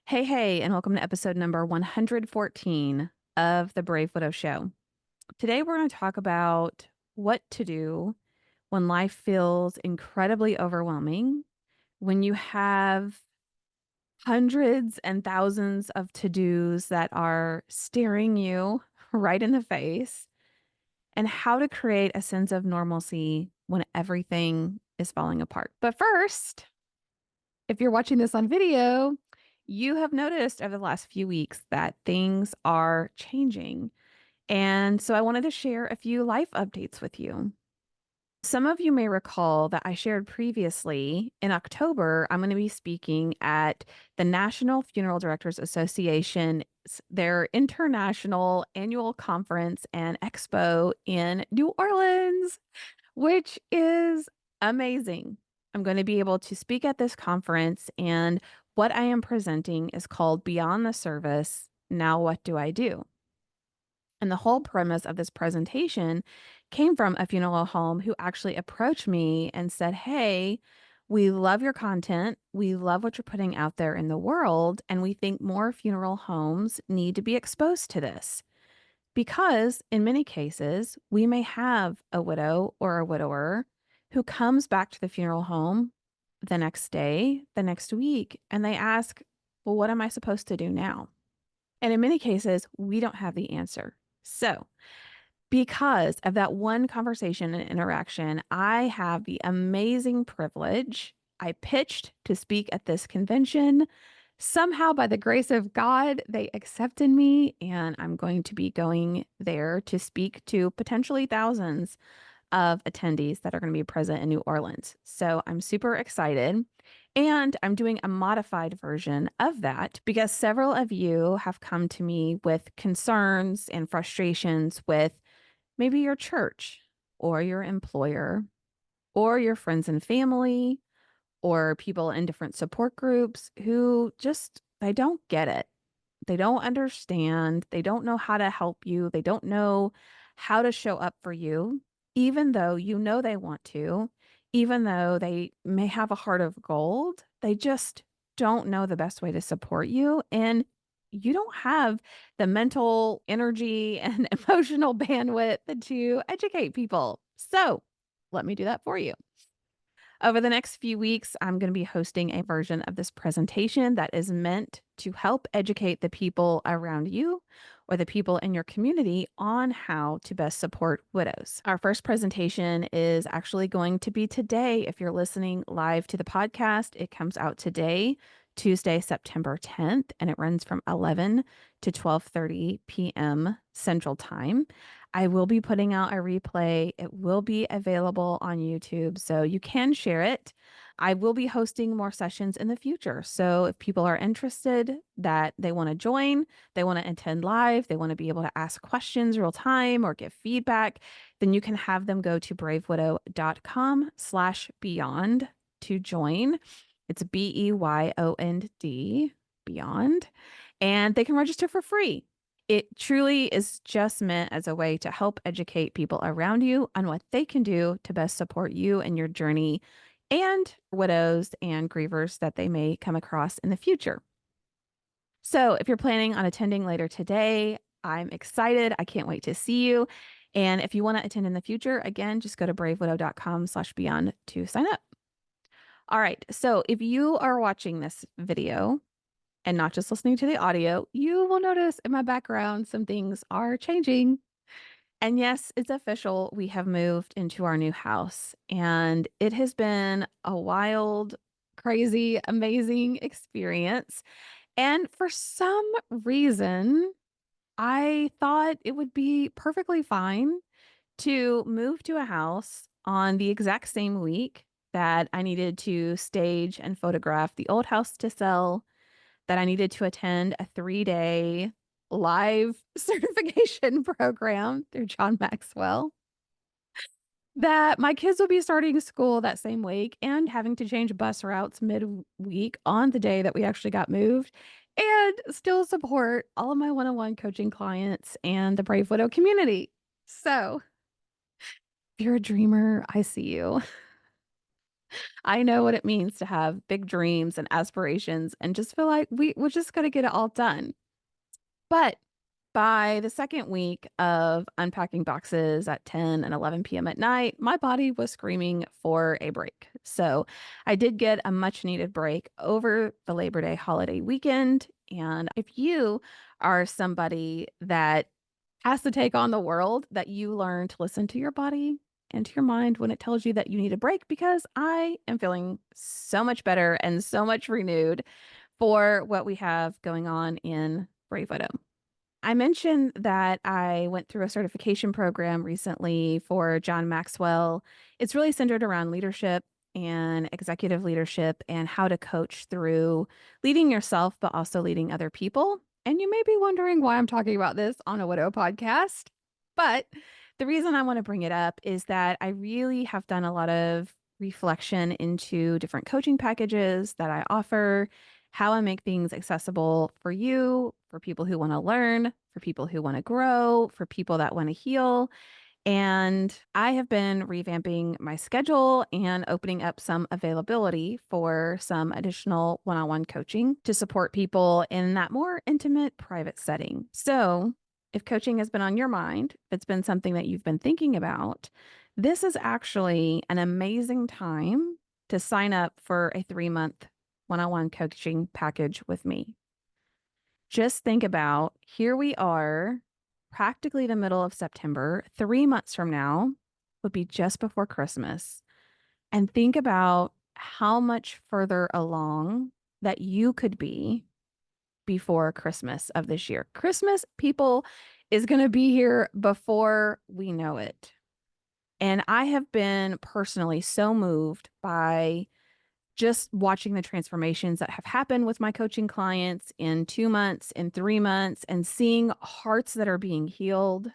Hey, and welcome to episode number 114 of the Brave Widow Show. Today, we're going to talk about what to do when life feels incredibly overwhelming, when you have hundreds and thousands of to-dos that are staring you right in the face, and how to create a sense of normalcy when everything is falling apart. But first, if you're watching this on video, you have noticed over the last few weeks that things are changing. And so I wanted to share a few life updates with you. Some of you may recall that I shared previously in October, I'm going to be speaking at the National Funeral Directors Association, their international annual conference and expo in New Orleans, which is amazing. I'm going to be able to speak at this conference, and what I am presenting is called Beyond the Service. Now, what do I do? And the whole premise of this presentation came from a funeral home who actually approached me and said, "Hey, we love your content. We love what you're putting out there in the world. And we think more funeral homes need to be exposed to this." Because in many cases, we may have a widow or a widower who comes back to the funeral home the next day, the next week, and they ask, "Well, what am I supposed to do now?" And in many cases, we don't have the answer. So, because of that one conversation and interaction, I have the amazing privilege. I pitched to speak at this convention. Somehow, by the grace of God, they accepted me, and I'm going to be going there to speak to potentially thousands of attendees that are going to be present in New Orleans. So I'm super excited. And I'm doing a modified version of that because several of you have come to me with concerns and frustrations with maybe your church or your employer or your friends and family or people in different support groups who just they don't get it. They don't understand. They don't know how to help you. They don't know how to show up for you, even though you know they want to, even though they may have a heart of gold. They just don't know the best way to support you. And you don't have the mental energy and emotional bandwidth to educate people. So let me do that for you. Over the next few weeks, I'm going to be hosting a version of this presentation that is meant to help educate the people around you or the people in your community on how to best support widows. Our first presentation is actually going to be today. If you're listening live to the podcast, it comes out today, Tuesday, September 10th, and it runs from 11 to 12:30 p.m. Central Time. I will be putting out a replay. It will be available on YouTube, so you can share it. I will be hosting more sessions in the future. So if people are interested that they want to join, they want to attend live, they want to be able to ask questions real time or give feedback, then you can have them go to bravewidow.com/beyond to join. It's BEYOND, beyond, and they can register for free. It truly is just meant as a way to help educate people around you on what they can do to best support you in your journey and widows and grievers that they may come across in the future. So, if you're planning on attending later today, I'm excited. I can't wait to see you. And if you want to attend in the future, again, just go to bravewidow.com/beyond to sign up. All right. So, if you are watching this video, and not just listening to the audio, you will notice in my background some things are changing. And yes, it's official. We have moved into our new house, and it has been a wild, crazy, amazing experience. And for some reason, I thought it would be perfectly fine to move to a house on the exact same week that I needed to stage and photograph the old house to sell, that I needed to attend a 3-day live certification program through John Maxwell, that my kids will be starting school that same week and having to change bus routes mid-week on the day that we actually got moved, and still support all of my one-on-one coaching clients and the Brave Widow community. So, if you're a dreamer, I see you. I know what it means to have big dreams and aspirations and just feel like we're just going to get it all done. But by the second week of unpacking boxes at 10 and 11 p.m. at night, my body was screaming for a break. So I did get a much needed break over the Labor Day holiday weekend. And if you are somebody that has to take on the world, that you learn to listen to your body and to your mind when it tells you that you need a break, because I am feeling so much better and so much renewed for what we have going on in Brave Widow. I mentioned that I went through a certification program recently for John Maxwell. It's really centered around leadership and executive leadership and how to coach through leading yourself, but also leading other people. And you may be wondering why I'm talking about this on a Widow podcast. But the reason I want to bring it up is that I really have done a lot of reflection into different coaching packages that I offer, how I make things accessible for you, for people who want to learn, for people who want to grow, for people that want to heal. And I have been revamping my schedule and opening up some availability for some additional one on one coaching to support people in that more intimate, private setting. So, if coaching has been on your mind, if it's been something that you've been thinking about, this is actually an amazing time to sign up for a 3 month one on one coaching package with me. Just think about, here we are, practically the middle of September. 3 months from now would be just before Christmas. And think about how much further along that you could be before Christmas of this year. Christmas, people, is going to be here before we know it. And I have been personally so moved by just watching the transformations that have happened with my coaching clients in 2 months, in 3 months, and seeing hearts that are being healed,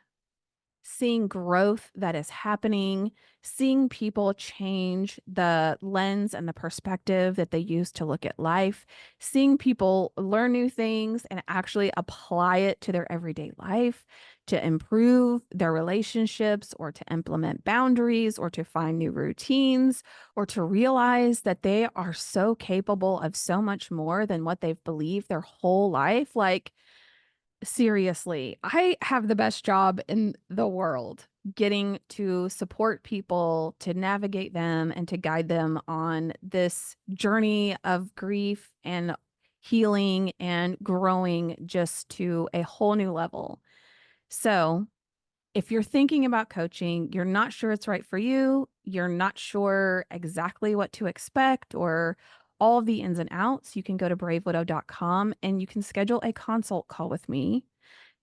seeing growth that is happening, seeing people change the lens and the perspective that they use to look at life, seeing people learn new things and actually apply it to their everyday life to improve their relationships or to implement boundaries or to find new routines or to realize that they are so capable of so much more than what they've believed their whole life. Like, seriously, I have the best job in the world getting to support people, to navigate them, and to guide them on this journey of grief and healing and growing just to a whole new level. So, if you're thinking about coaching, you're not sure it's right for you, you're not sure exactly what to expect or all of the ins and outs, you can go to bravewidow.com and you can schedule a consult call with me.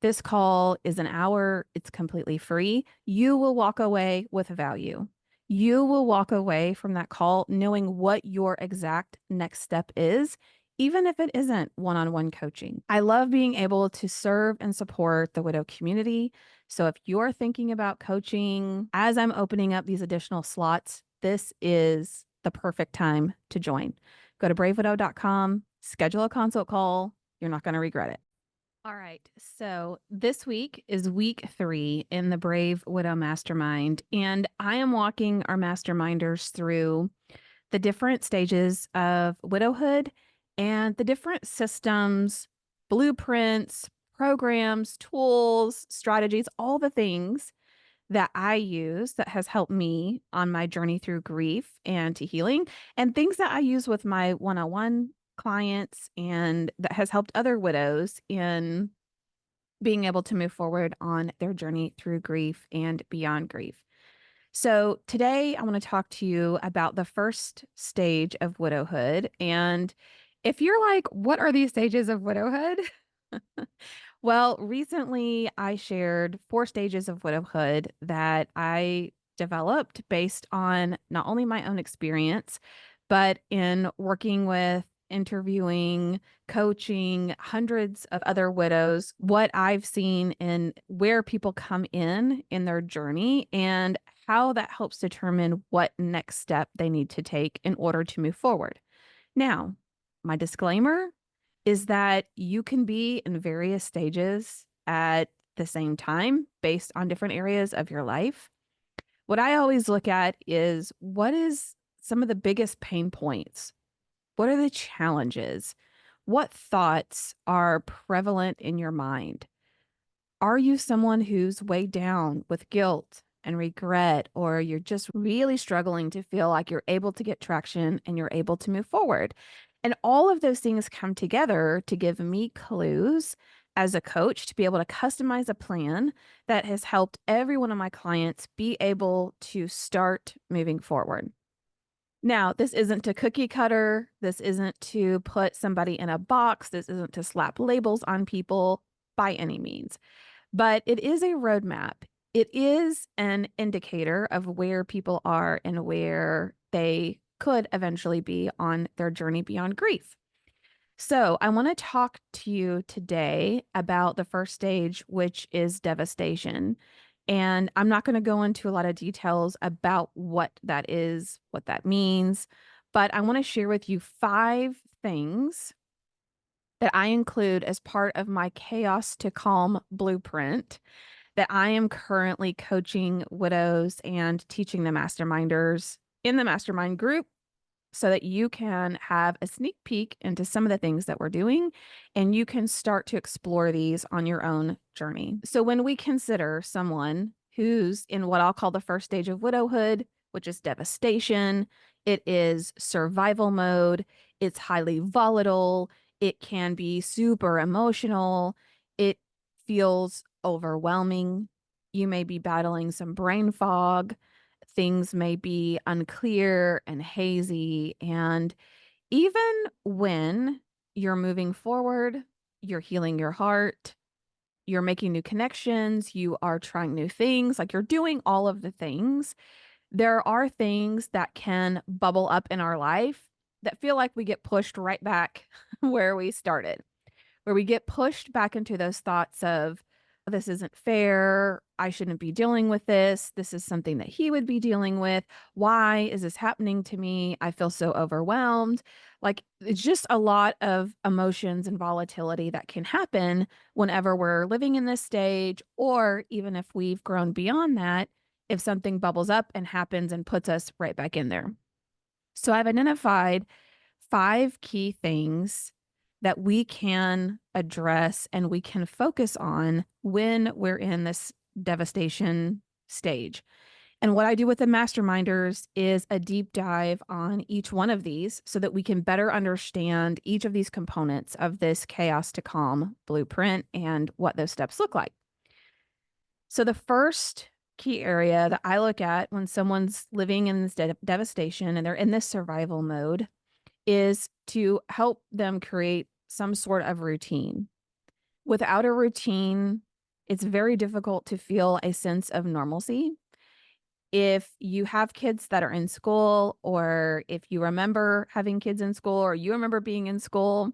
This call is an hour. It's completely free. You will walk away with value. You will walk away from that call knowing what your exact next step is, even if it isn't one on one coaching. I love being able to serve and support the widow community. So if you're thinking about coaching as I'm opening up these additional slots, this is the perfect time to join. Go to bravewidow.com, schedule a consult call. You're not going to regret it. All right. So this week is week 3 in the Brave Widow Mastermind, and I am walking our masterminders through the different stages of widowhood and the different systems, blueprints, programs, tools, strategies, all the things that I use that has helped me on my journey through grief and to healing, and things that I use with my one on one clients and that has helped other widows in being able to move forward on their journey through grief and beyond grief. So, today I want to talk to you about the first stage of widowhood. And if you're like, what are these stages of widowhood? Well, recently I shared 4 stages of widowhood that I developed based on not only my own experience, but in working with, interviewing, coaching hundreds of other widows, what I've seen in where people come in their journey and how that helps determine what next step they need to take in order to move forward. Now, my disclaimer is that you can be in various stages at the same time based on different areas of your life. What I always look at is what is some of the biggest pain points? What are the challenges? What thoughts are prevalent in your mind? Are you someone who's weighed down with guilt and regret, or you're just really struggling to feel like you're able to get traction and you're able to move forward? And all of those things come together to give me clues as a coach to be able to customize a plan that has helped every one of my clients be able to start moving forward. Now, this isn't to cookie cutter. This isn't to put somebody in a box. This isn't to slap labels on people by any means, but it is a roadmap. It is an indicator of where people are and where they could eventually be on their journey beyond grief. So, I want to talk to you today about the first stage, which is devastation. And I'm not going to go into a lot of details about what that is, what that means, but I want to share with you 5 things that I include as part of my chaos to calm blueprint that I am currently coaching widows and teaching the masterminders in the mastermind group so that you can have a sneak peek into some of the things that we're doing and you can start to explore these on your own journey. So, when we consider someone who's in what I'll call the first stage of widowhood, which is devastation, it is survival mode, it's highly volatile, it can be super emotional, it feels overwhelming. You may be battling some brain fog. Things may be unclear and hazy. And even when you're moving forward, you're healing your heart, you're making new connections, you are trying new things, like you're doing all of the things, there are things that can bubble up in our life that feel like we get pushed right back where we started, where we get pushed back into those thoughts of, this isn't fair. I shouldn't be dealing with this. This is something that he would be dealing with. Why is this happening to me? I feel so overwhelmed. Like it's just a lot of emotions and volatility that can happen whenever we're living in this stage, or even if we've grown beyond that, if something bubbles up and happens and puts us right back in there. So I've identified 5 key things that we can address and we can focus on when we're in this devastation stage. And what I do with the masterminders is a deep dive on each one of these so that we can better understand each of these components of this chaos to calm blueprint and what those steps look like. So, the first key area that I look at when someone's living in this devastation and they're in this survival mode is to help them create some sort of routine. Without a routine, it's very difficult to feel a sense of normalcy. If you have kids that are in school, or if you remember having kids in school, or you remember being in school,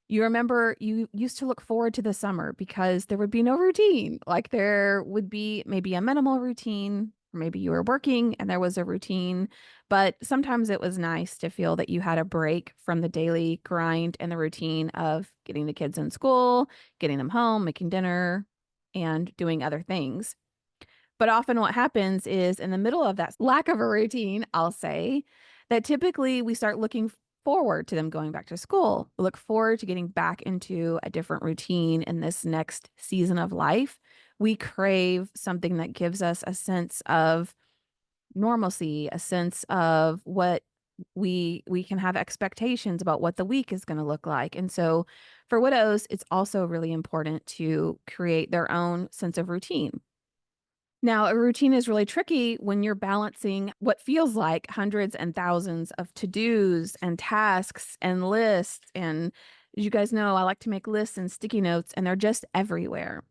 you remember you used to look forward to the summer because there would be no routine. Like there would be maybe a minimal routine, or maybe you were working and there was a routine, but sometimes it was nice to feel that you had a break from the daily grind and the routine of getting the kids in school, getting them home, making dinner, and doing other things. But often what happens is in the middle of that lack of a routine, I'll say, that typically we start looking forward to them going back to school. We look forward to getting back into a different routine in this next season of life. We crave something that gives us a sense of normalcy, a sense of what we can have expectations about what the week is going to look like. And so for widows, it's also really important to create their own sense of routine. Now, a routine is really tricky when you're balancing what feels like hundreds and thousands of to-dos and tasks and lists. And as you guys know, I like to make lists and sticky notes, and they're just everywhere.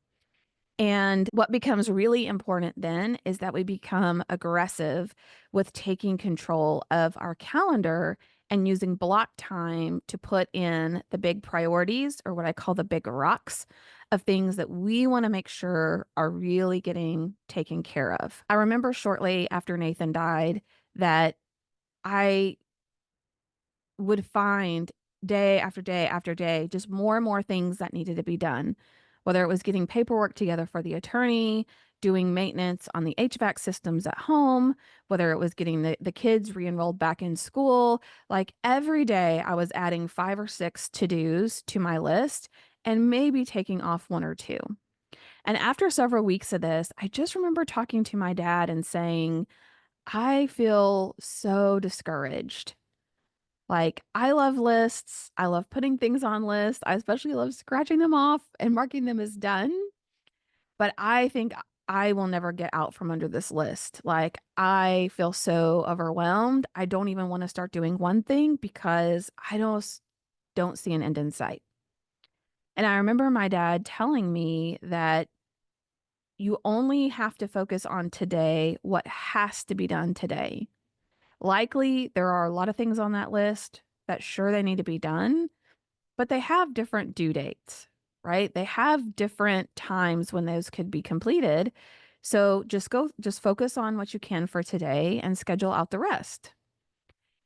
And what becomes really important then is that we become aggressive with taking control of our calendar and using block time to put in the big priorities, or what I call the big rocks of things that we want to make sure are really getting taken care of. I remember shortly after Nathan died that I would find day after day after day just more and more things that needed to be done, whether it was getting paperwork together for the attorney, doing maintenance on the HVAC systems at home, whether it was getting the kids re-enrolled back in school. Like every day, I was adding 5 or 6 to-dos to my list and maybe taking off 1 or 2. And after several weeks of this, I just remember talking to my dad and saying, I feel so discouraged. Like, I love lists. I love putting things on lists. I especially love scratching them off and marking them as done. But I think I will never get out from under this list. Like, I feel so overwhelmed. I don't even want to start doing one thing because I don't see an end in sight. And I remember my dad telling me that you only have to focus on today, what has to be done today. Likely, there are a lot of things on that list that sure they need to be done, but they have different due dates, right? They have different times when those could be completed. So just focus on what you can for today and schedule out the rest.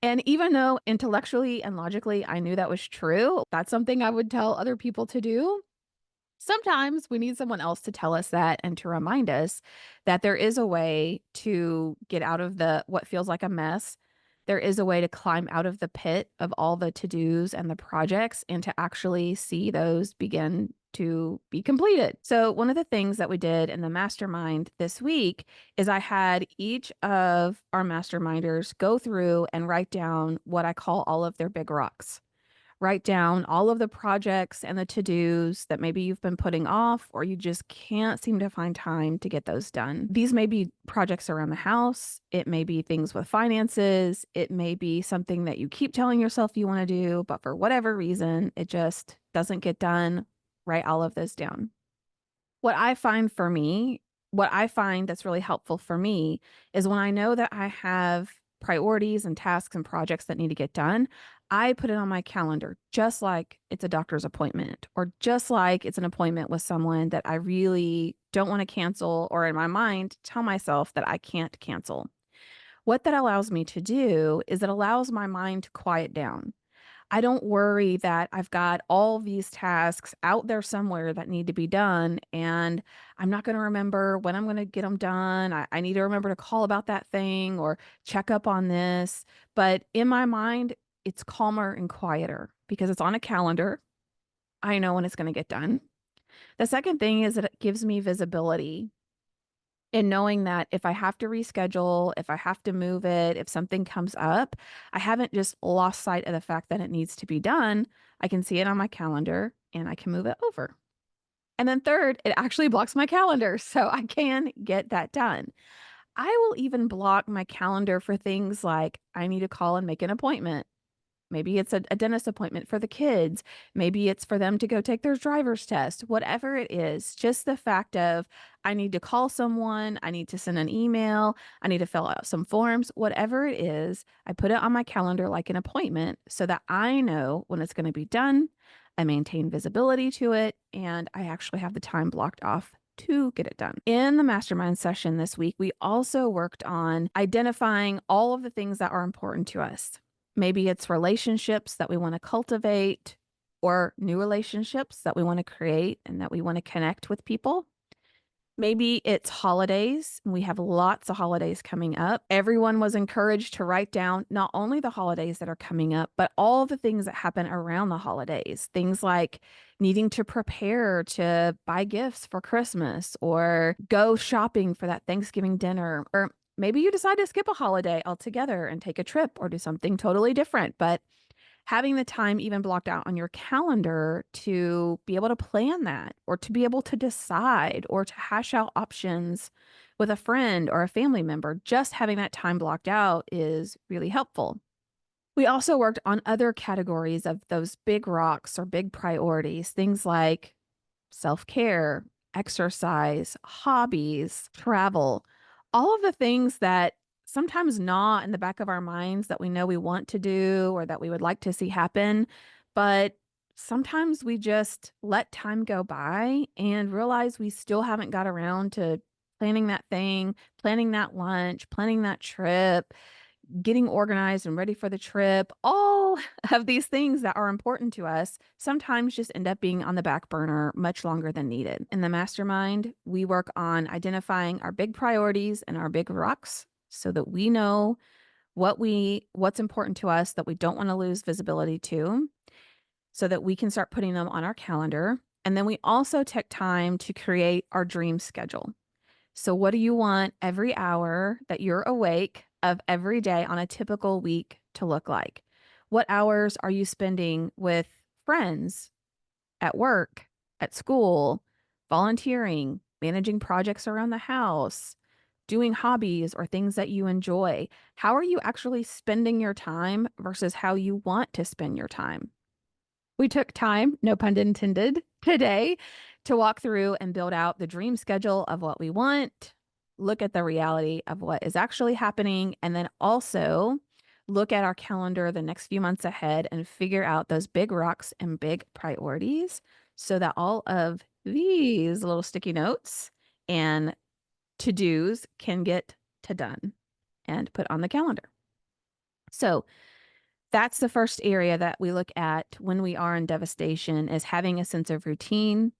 And even though intellectually and logically I knew that was true, that's something I would tell other people to do. Sometimes we need someone else to tell us that and to remind us that there is a way to get out of the what feels like a mess. There is a way to climb out of the pit of all the to-dos and the projects and to actually see those begin to be completed. So, one of the things that we did in the mastermind this week is I had each of our masterminders go through and write down what I call all of their big rocks. Write down all of the projects and the to-dos that maybe you've been putting off or you just can't seem to find time to get those done. These may be projects around the house. It may be things with finances. It may be something that you keep telling yourself you want to do, but for whatever reason, it just doesn't get done. Write all of those down. What I find for me, what I find that's really helpful for me is when I know that I have priorities and tasks and projects that need to get done, I put it on my calendar just like it's a doctor's appointment or just like it's an appointment with someone that I really don't want to cancel, or in my mind, tell myself that I can't cancel. What that allows me to do is it allows my mind to quiet down. I don't worry that I've got all these tasks out there somewhere that need to be done, and I'm not going to remember when I'm going to get them done. I need to remember to call about that thing or check up on this. But in my mind, it's calmer and quieter because it's on a calendar. I know when it's going to get done. The second thing is that it gives me visibility in knowing that if I have to reschedule, if I have to move it, if something comes up, I haven't just lost sight of the fact that it needs to be done. I can see it on my calendar and I can move it over. And then third, it actually blocks my calendar so I can get that done. I will even block my calendar for things like I need to call and make an appointment. Maybe it's a dentist appointment for the kids. Maybe it's for them to go take their driver's test. Whatever it is, just the fact of I need to call someone, I need to send an email, I need to fill out some forms, whatever it is, I put it on my calendar like an appointment so that I know when it's going to be done. I maintain visibility to it, and I actually have the time blocked off to get it done. In the mastermind session this week, we also worked on identifying all of the things that are important to us. Maybe it's relationships that we want to cultivate or new relationships that we want to create and that we want to connect with people. Maybe it's holidays. We have lots of holidays coming up. Everyone was encouraged to write down not only the holidays that are coming up, but all the things that happen around the holidays. Things like needing to prepare to buy gifts for Christmas or go shopping for that Thanksgiving dinner. Or maybe you decide to skip a holiday altogether and take a trip or do something totally different. But having the time even blocked out on your calendar to be able to plan that or to be able to decide or to hash out options with a friend or a family member, just having that time blocked out is really helpful. We also worked on other categories of those big rocks or big priorities, things like self-care, exercise, hobbies, travel, all of the things that sometimes gnaw in the back of our minds that we know we want to do or that we would like to see happen. But sometimes we just let time go by and realize we still haven't got around to planning that thing, planning that lunch, planning that trip, getting organized and ready for the trip, all of these things that are important to us sometimes just end up being on the back burner much longer than needed. In the mastermind, we work on identifying our big priorities and our big rocks so that we know what's important to us that we don't want to lose visibility to, so that we can start putting them on our calendar. And then we also take time to create our dream schedule. So, what do you want every hour that you're awake of every day on a typical week to look like? What hours are you spending with friends, at work, at school, volunteering, managing projects around the house, doing hobbies or things that you enjoy? How are you actually spending your time versus how you want to spend your time? We took time, no pun intended, today to walk through and build out the dream schedule of what we want, look at the reality of what is actually happening, and then also look at our calendar the next few months ahead and figure out those big rocks and big priorities so that all of these little sticky notes and to dos can get to done and put on the calendar. So, that's the first area that we look at when we are in devastation is having a sense of routine,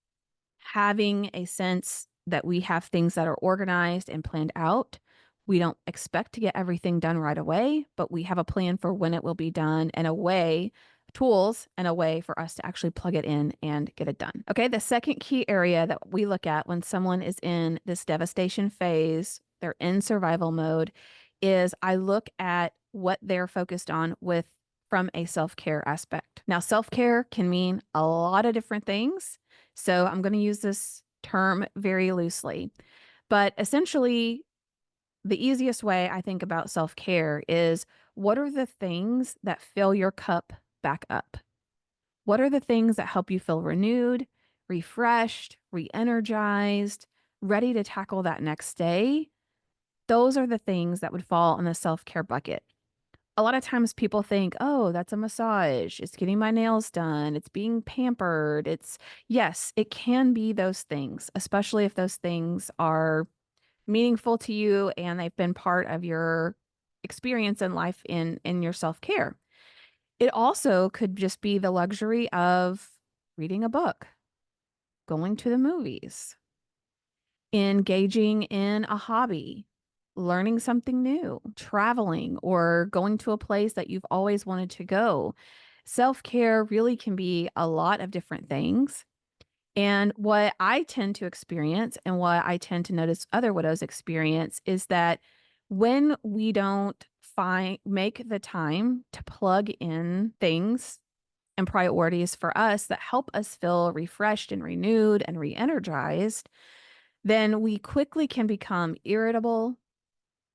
having a sense that we have things that are organized and planned out. We don't expect to get everything done right away, but we have a plan for when it will be done and a way, tools and a way for us to actually plug it in and get it done. Okay, the second key area that we look at when someone is in this devastation phase, they're in survival mode, is I look at what they're focused on with from a self-care aspect. Now, self-care can mean a lot of different things. So I'm going to use this term very loosely. But essentially, the easiest way I think about self care is what are the things that fill your cup back up? What are the things that help you feel renewed, refreshed, re energized, ready to tackle that next day? Those are the things that would fall in the self care bucket. A lot of times people think, oh, that's a massage. It's getting my nails done. It's being pampered. Yes, it can be those things, especially if those things are meaningful to you and they've been part of your experience in life in your self-care. It also could just be the luxury of reading a book, going to the movies, engaging in a hobby, learning something new, traveling, or going to a place that you've always wanted to go. Self care really can be a lot of different things. And what I tend to experience and what I tend to notice other widows experience is that when we don't make the time to plug in things and priorities for us that help us feel refreshed and renewed and re-energized, then we quickly can become irritable,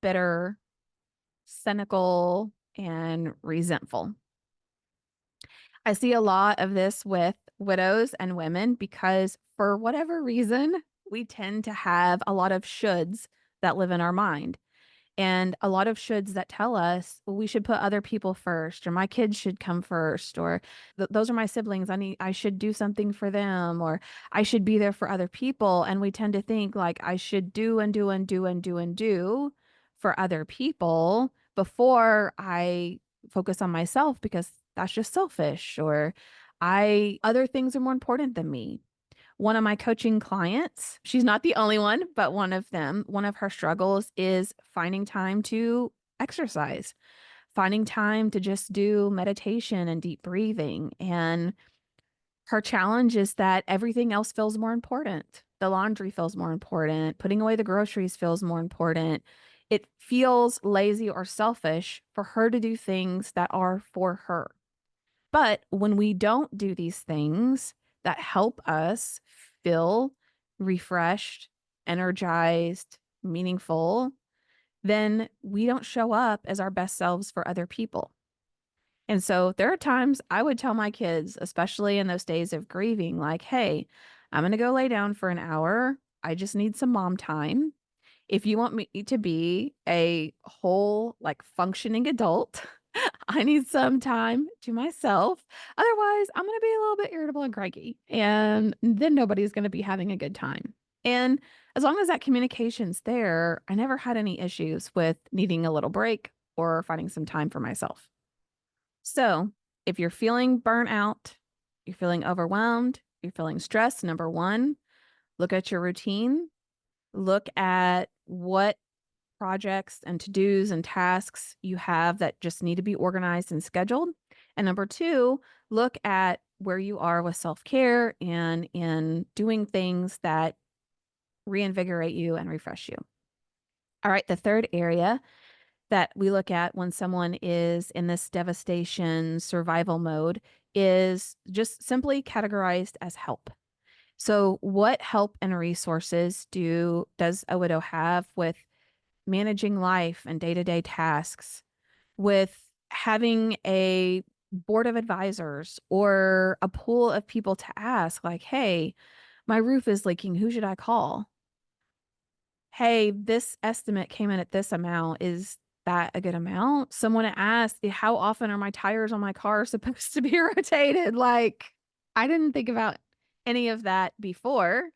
bitter, cynical, and resentful. I see a lot of this with widows and women because for whatever reason, we tend to have a lot of shoulds that live in our mind and a lot of shoulds that tell us, well, we should put other people first, or my kids should come first, or those are my siblings. I should do something for them, or I should be there for other people. And we tend to think like I should do and do and do and do and do for other people before I focus on myself because that's just selfish, or other things are more important than me. One of my coaching clients, she's not the only one, but one of them, one of her struggles is finding time to exercise, finding time to just do meditation and deep breathing. And her challenge is that everything else feels more important. The laundry feels more important. Putting away the groceries feels more important. It feels lazy or selfish for her to do things that are for her. But when we don't do these things that help us feel refreshed, energized, meaningful, then we don't show up as our best selves for other people. And so there are times I would tell my kids, especially in those days of grieving, like, hey, I'm going to go lay down for an hour. I just need some mom time. If you want me to be a whole, like, functioning adult, I need some time to myself. Otherwise, I'm going to be a little bit irritable and cranky, and then nobody's going to be having a good time. And as long as that communication's there, I never had any issues with needing a little break, or finding some time for myself. So if you're feeling burnt out, you're feeling overwhelmed, you're feeling stressed, number one, look at your routine, look at what projects and to-dos and tasks you have that just need to be organized and scheduled. And number two, look at where you are with self-care and in doing things that reinvigorate you and refresh you. All right, the third area that we look at when someone is in this devastation survival mode is just simply categorized as help. So what help and resources does a widow have with managing life and day-to-day tasks, with having a board of advisors or a pool of people to ask, like, hey, my roof is leaking, who should I call? Hey, this estimate came in at this amount. Is that a good amount? Someone asked, how often are my tires on my car supposed to be rotated? Like, I didn't think about any of that before.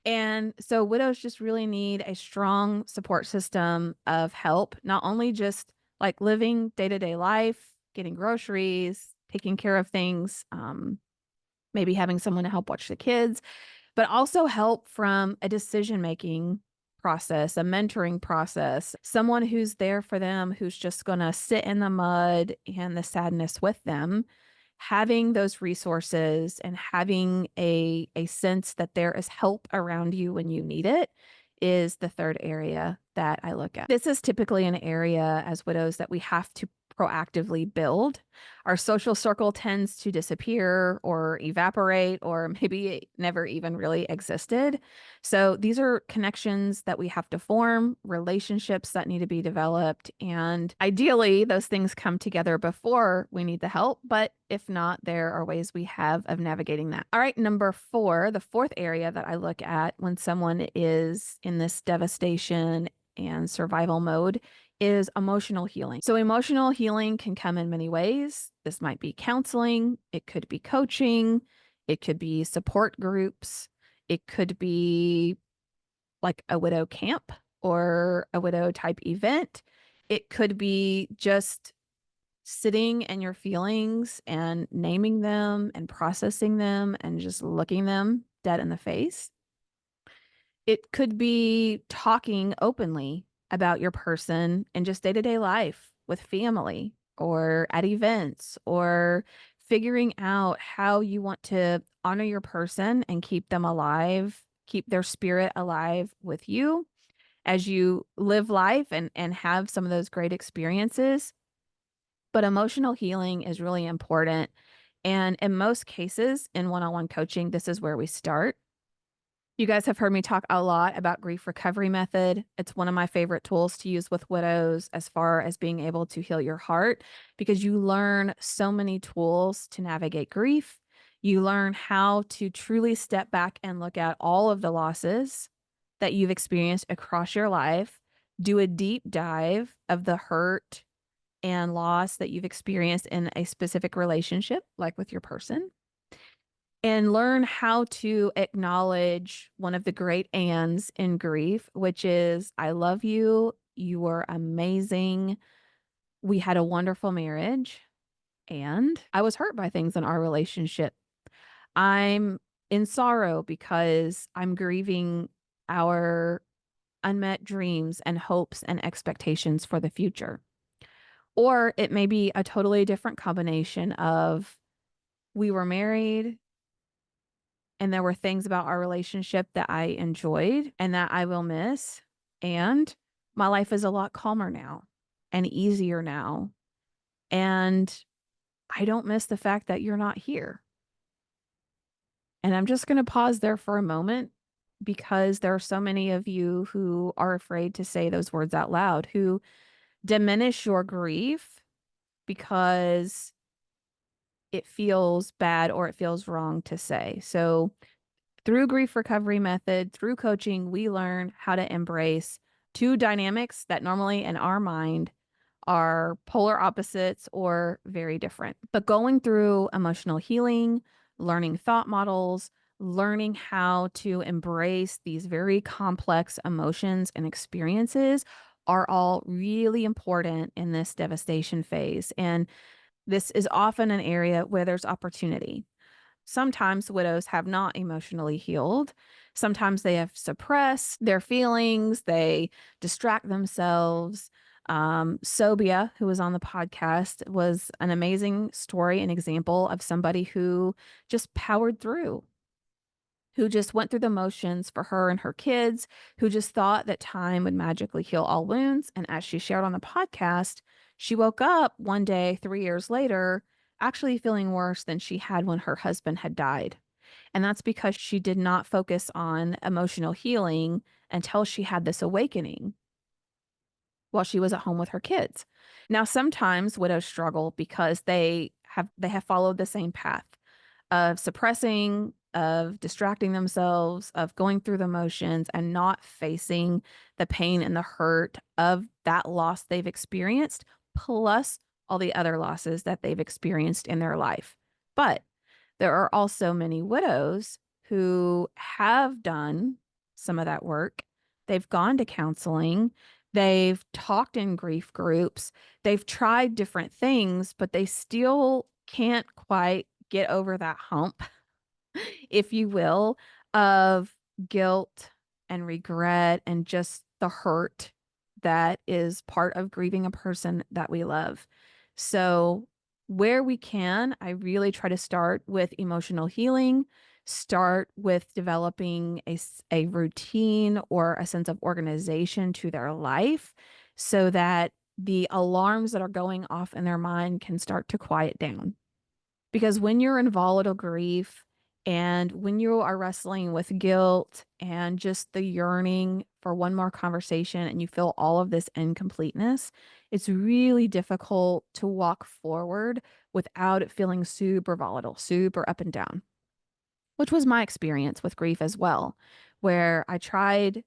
And so widows just really need a strong support system of help, not only just like living day-to-day life, getting groceries, taking care of things, maybe having someone to help watch the kids, but also help from a decision-making process, a mentoring process, someone who's there for them, who's just going to sit in the mud and the sadness with them. Having those resources and having a sense that there is help around you when you need it is the third area that I look at. This is typically an area as widows that we have to proactively build. Our social circle tends to disappear or evaporate, or maybe it never even really existed. So these are connections that we have to form, relationships that need to be developed. And ideally, those things come together before we need the help. But if not, there are ways we have of navigating that. All right, number four, the fourth area that I look at when someone is in this devastation and survival mode is emotional healing. So emotional healing can come in many ways. This might be counseling, it could be coaching, it could be support groups, it could be like a widow camp or a widow type event. It could be just sitting in your feelings and naming them and processing them and just looking them dead in the face. It could be talking openly about your person in just day-to-day life with family or at events, or figuring out how you want to honor your person and keep them alive, keep their spirit alive with you as you live life and have some of those great experiences. But emotional healing is really important. And in most cases, in one-on-one coaching, this is where we start. You guys have heard me talk a lot about grief recovery method. It's one of my favorite tools to use with widows as far as being able to heal your heart, because you learn so many tools to navigate grief. You learn how to truly step back and look at all of the losses that you've experienced across your life, do a deep dive of the hurt and loss that you've experienced in a specific relationship, like with your person, and learn how to acknowledge one of the great ands in grief, which is, I love you. You were amazing. We had a wonderful marriage, and I was hurt by things in our relationship. I'm in sorrow because I'm grieving our unmet dreams and hopes and expectations for the future. Or it may be a totally different combination of, we were married and there were things about our relationship that I enjoyed and that I will miss. And my life is a lot calmer now and easier now. And I don't miss the fact that you're not here. And I'm just going to pause there for a moment, because there are so many of you who are afraid to say those words out loud, who diminish your grief because it feels bad or it feels wrong to say. So through grief recovery method, through coaching, we learn how to embrace two dynamics that normally in our mind are polar opposites or very different. But going through emotional healing, learning thought models, learning how to embrace these very complex emotions and experiences are all really important in this devastation phase. And this is often an area where there's opportunity. Sometimes widows have not emotionally healed. Sometimes they have suppressed their feelings, they distract themselves. Sobia, who was on the podcast, was an amazing story and example of somebody who just powered through, who just went through the motions for her and her kids, who just thought that time would magically heal all wounds. And as she shared on the podcast, she woke up one day, 3 years later, actually feeling worse than she had when her husband had died. And that's because she did not focus on emotional healing until she had this awakening while she was at home with her kids. Now, sometimes widows struggle because they have followed the same path of suppressing, of distracting themselves, of going through the motions and not facing the pain and the hurt of that loss they've experienced, plus all the other losses that they've experienced in their life. But there are also many widows who have done some of that work. They've gone to counseling, they've talked in grief groups, they've tried different things, but they still can't quite get over that hump, if you will, of guilt and regret and just the hurt that is part of grieving a person that we love. So, where we can, I really try to start with emotional healing, start with developing a routine or a sense of organization to their life so that the alarms that are going off in their mind can start to quiet down. Because when you're in volatile grief and when you are wrestling with guilt and just the yearning for one more conversation and you feel all of this incompleteness, it's really difficult to walk forward without it feeling super volatile, super up and down, which was my experience with grief as well, where I tried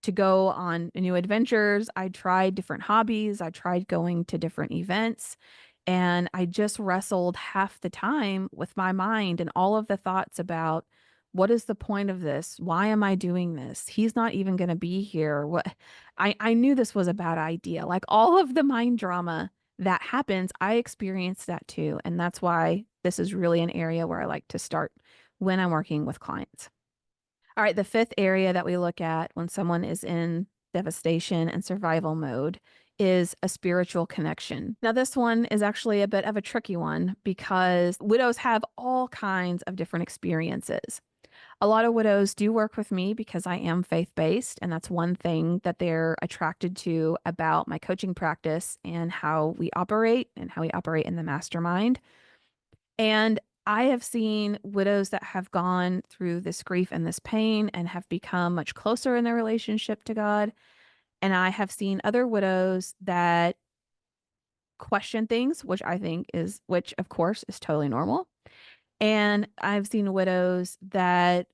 to go on new adventures. I tried different hobbies. I tried going to different events. And I just wrestled half the time with my mind and all of the thoughts about what is the point of this? Why am I doing this? He's not even going to be here. I knew this was a bad idea. Like all of the mind drama that happens, I experienced that too. And that's why this is really an area where I like to start when I'm working with clients. All right, the fifth area that we look at when someone is in devastation and survival mode is a spiritual connection. Now, this one is actually a bit of a tricky one because widows have all kinds of different experiences. A lot of widows do work with me because I am faith based, and that's one thing that they're attracted to about my coaching practice and how we operate in the mastermind. And I have seen widows that have gone through this grief and this pain and have become much closer in their relationship to God. And I have seen other widows that question things, which of course is totally normal. And I've seen widows that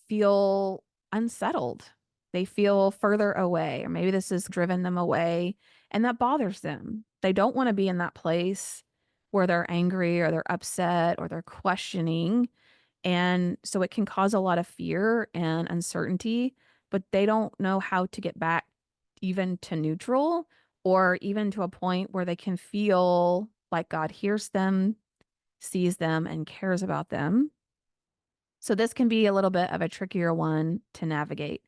feel unsettled. They feel further away, or maybe this has driven them away and that bothers them. They don't want to be in that place where they're angry or they're upset or they're questioning. And so it can cause a lot of fear and uncertainty, but they don't know how to get back even to neutral or even to a point where they can feel like God hears them, sees them, and cares about them. So this can be a little bit of a trickier one to navigate.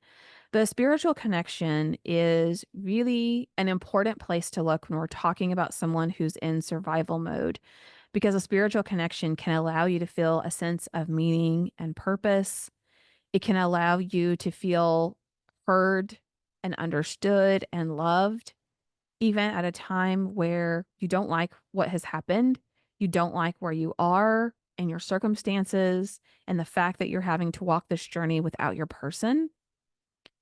The spiritual connection is really an important place to look when we're talking about someone who's in survival mode, because a spiritual connection can allow you to feel a sense of meaning and purpose. It can allow you to feel heard and understood and loved, even at a time where you don't like what has happened, you don't like where you are and your circumstances, and the fact that you're having to walk this journey without your person.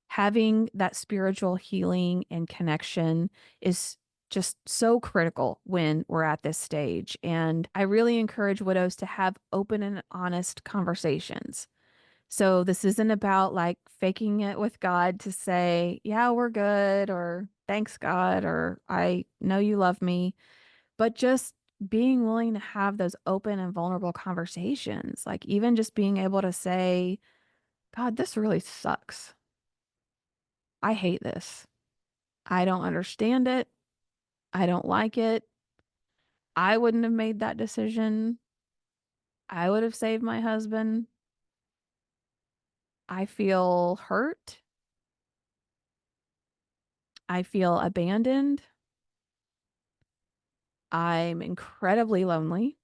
Having that spiritual healing and connection is just so critical when we're at this stage. And I really encourage widows to have open and honest conversations. So this isn't about like faking it with God to say, yeah, we're good, or thanks, God, or I know you love me, but just being willing to have those open and vulnerable conversations. Like even just being able to say, God, this really sucks. I hate this. I don't understand it. I don't like it. I wouldn't have made that decision. I would have saved my husband. I feel hurt. I feel abandoned. I'm incredibly lonely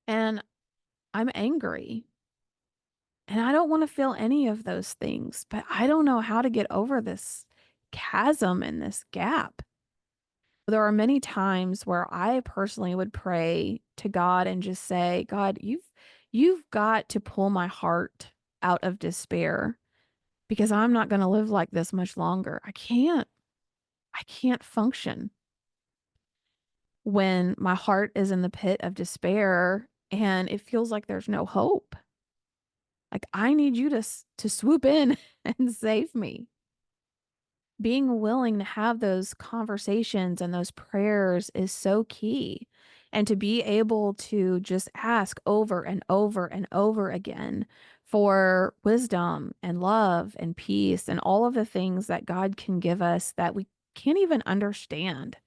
and I'm angry. And I don't want to feel any of those things, but I don't know how to get over this chasm and this gap. There are many times where I personally would pray to God and just say, God, you've got to pull my heart out of despair because I'm not going to live like this much longer. I can't function when my heart is in the pit of despair and it feels like there's no hope. Like I need you to swoop in and save me. Being willing to have those conversations and those prayers is so key. And to be able to just ask over and over and over again for wisdom and love and peace and all of the things that God can give us that we can't even understand.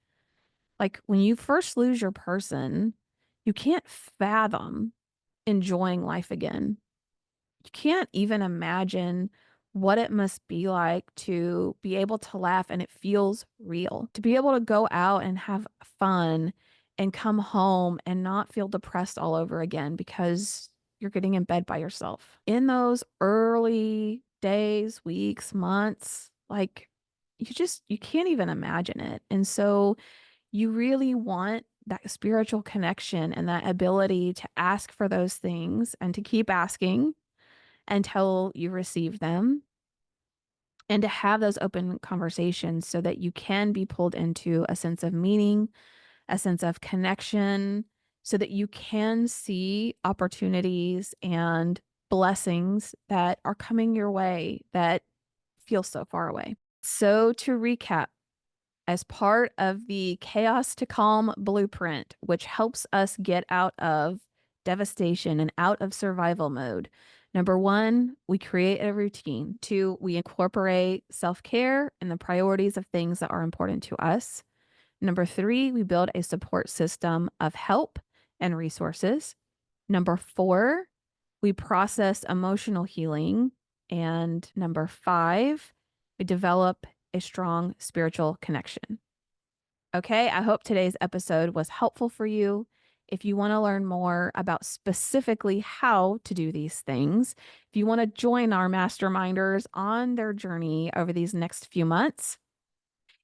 Like when you first lose your person, you can't fathom enjoying life again. You can't even imagine what it must be like to be able to laugh and it feels real, to be able to go out and have fun and come home and not feel depressed all over again because you're getting in bed by yourself. In those early days, weeks, months, like you can't even imagine it. And so you really want that spiritual connection and that ability to ask for those things and to keep asking until you receive them and to have those open conversations so that you can be pulled into a sense of meaning, a sense of connection, so that you can see opportunities and blessings that are coming your way that feel so far away. So, to recap, as part of the Chaos to Calm blueprint, which helps us get out of devastation and out of survival mode. Number one, we create a routine. Two, we incorporate self-care and the priorities of things that are important to us. Number three, we build a support system of help and resources. Number four, we process emotional healing. And number five, we develop a strong spiritual connection. Okay, I hope today's episode was helpful for you. If you want to learn more about specifically how to do these things, if you want to join our masterminders on their journey over these next few months,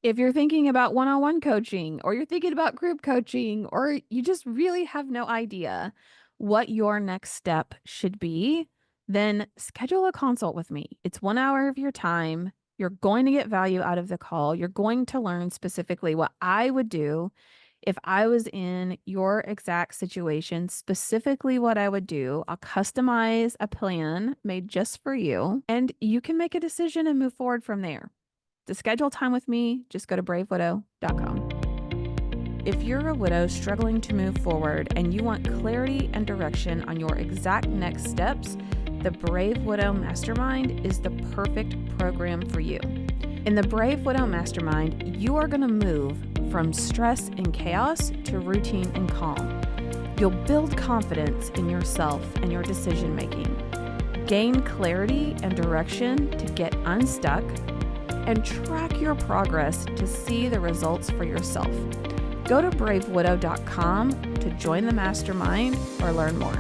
if you're thinking about one-on-one coaching or you're thinking about group coaching or you just really have no idea what your next step should be, then schedule a consult with me. It's 1 hour of your time. You're going to get value out of the call. You're going to learn specifically what I would do if I was in your exact situation, specifically what I would do. I'll customize a plan made just for you, and you can make a decision and move forward from there. To schedule time with me, just go to bravewidow.com. If you're a widow struggling to move forward and you want clarity and direction on your exact next steps, the Brave Widow Mastermind is the perfect program for you. In the Brave Widow Mastermind, you are going to move from stress and chaos to routine and calm. You'll build confidence in yourself and your decision making, gain clarity and direction to get unstuck, and track your progress to see the results for yourself. Go to bravewidow.com to join the mastermind or learn more.